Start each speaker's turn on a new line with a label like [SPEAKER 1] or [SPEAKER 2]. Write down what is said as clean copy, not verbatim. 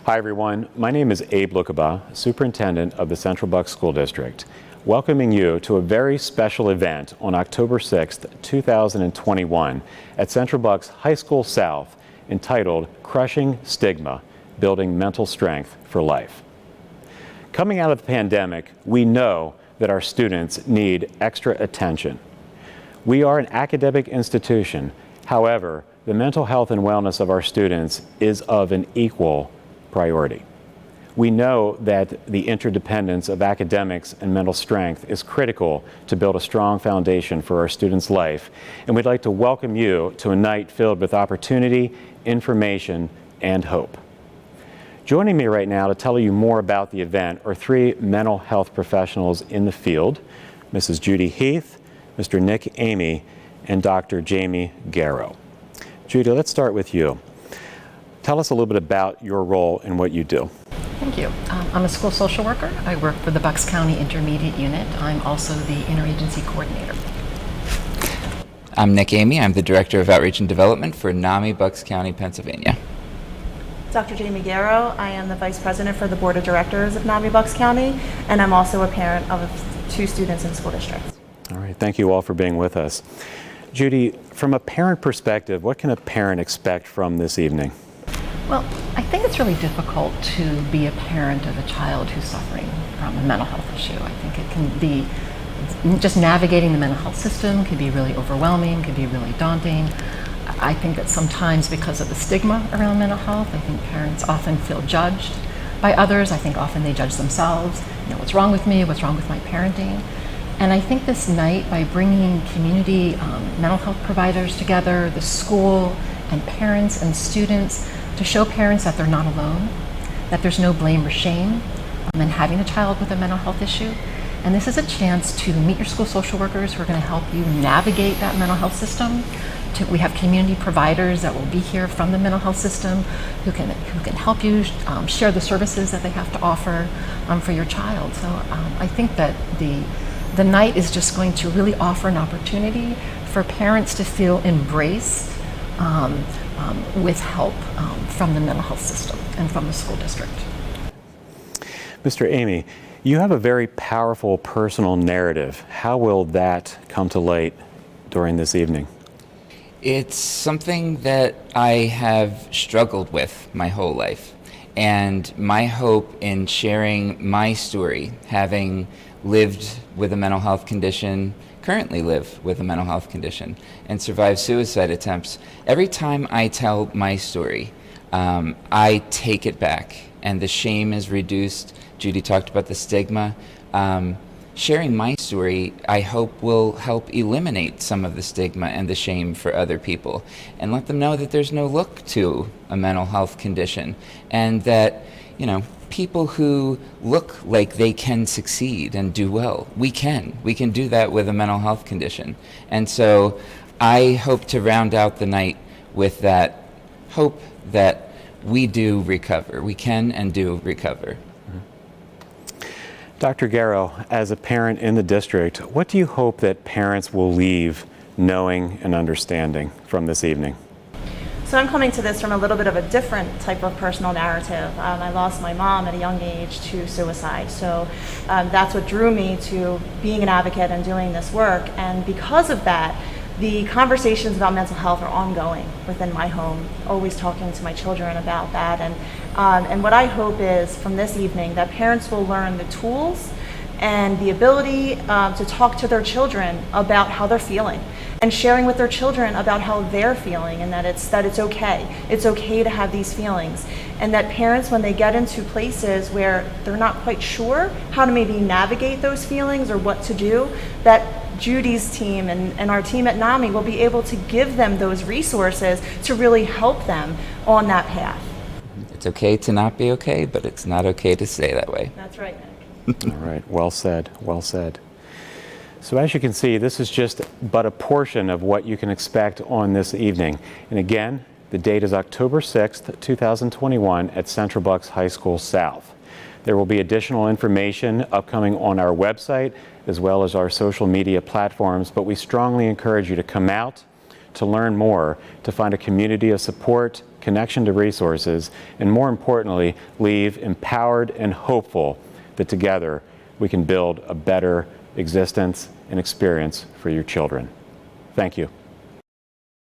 [SPEAKER 1] Hi everyone, my name is Abe Lukaba, Superintendent of the Central Bucks School District, welcoming you to a very special event on October 6th, 2021 at Central Bucks High School South entitled Crushing Stigma, Building Mental Strength for Life. Coming out of the pandemic, we know that our students need extra attention. We are an academic institution. However, the mental health and wellness of our students is of an equal priority. We know that the interdependence of academics and mental strength is critical to build a strong foundation for our students' life, and we'd like to welcome you to a night filled with opportunity, information, and hope. Joining me right now to tell you more about the event are three mental health professionals in the field, Mrs. Judy Heath, Mr. Nick Amy, and Dr. Jamie Garrow. Judy, let's start with you. Tell us a little bit about your role and what you do.
[SPEAKER 2] Thank you. I'm a school social worker. I work for the Bucks County Intermediate Unit. I'm also the interagency coordinator.
[SPEAKER 3] I'm Nick Amy. I'm the Director of Outreach and Development for NAMI Bucks County, Pennsylvania.
[SPEAKER 4] Dr. Jamie Garrow. I am the Vice President for the Board of Directors of NAMI Bucks County, and I'm also a parent of two students in the school district.
[SPEAKER 1] All right, thank you all for being with us. Judy, from a parent perspective, what can a parent expect from this evening?
[SPEAKER 2] Well, I think it's really difficult to be a parent of a child who's suffering from a mental health issue. I think it can be, just navigating the mental health system can be really overwhelming, can be really daunting. I think that sometimes because of the stigma around mental health, I think parents often feel judged by others. I think often they judge themselves. You know, what's wrong with me? What's wrong with my parenting? And I think this night, by bringing community mental health providers together, the school and parents and students, to show parents that they're not alone, that there's no blame or shame in having a child with a mental health issue. And this is a chance to meet your school social workers who are going to help you navigate that mental health system. We have community providers that will be here from the mental health system who can help you share the services that they have to offer for your child. So I think that the night is just going to really offer an opportunity for parents to feel embraced with help from the mental health system and from the school district.
[SPEAKER 1] Mr. Amy, you have a very powerful personal narrative. How will that come to light during this evening?
[SPEAKER 3] It's something that I have struggled with my whole life. And my hope in sharing my story, having lived with a mental health condition, currently live with a mental health condition, and survive suicide attempts, every time I tell my story, I take it back and the shame is reduced. Judy talked about the stigma. Sharing my story, I hope, will help eliminate some of the stigma and the shame for other people and let them know that there's no look to a mental health condition, and that, you know, people who look like they can succeed and do well, we can do that with a mental health condition. And so I hope to round out the night with that hope that we do recover. We can and do recover.
[SPEAKER 1] Dr. Garrow, as a parent in the district, what do you hope that parents will leave knowing and understanding from this evening?
[SPEAKER 4] So I'm coming to this from a little bit of a different type of personal narrative. I lost my mom at a young age to suicide. So that's what drew me to being an advocate and doing this work. And because of that, the conversations about mental health are ongoing within my home, always talking to my children about that. And what I hope is from this evening that parents will learn the tools and the ability to talk to their children about how they're feeling, and sharing with their children about how they're feeling, and that it's okay. It's okay to have these feelings. And that parents, when they get into places where they're not quite sure how to maybe navigate those feelings or what to do, that Judy's team and our team at NAMI will be able to give them those resources to really help them on that path.
[SPEAKER 3] It's okay to not be okay, but it's not okay to stay that way.
[SPEAKER 4] That's right, Nick.
[SPEAKER 1] All right, well said, well said. So as you can see, this is just but a portion of what you can expect on this evening. And again, the date is October 6th, 2021 at Central Bucks High School South. There will be additional information upcoming on our website as well as our social media platforms, but we strongly encourage you to come out, to learn more, to find a community of support, connection to resources, and more importantly, leave empowered and hopeful that together we can build a better existence and experience for your children. Thank you.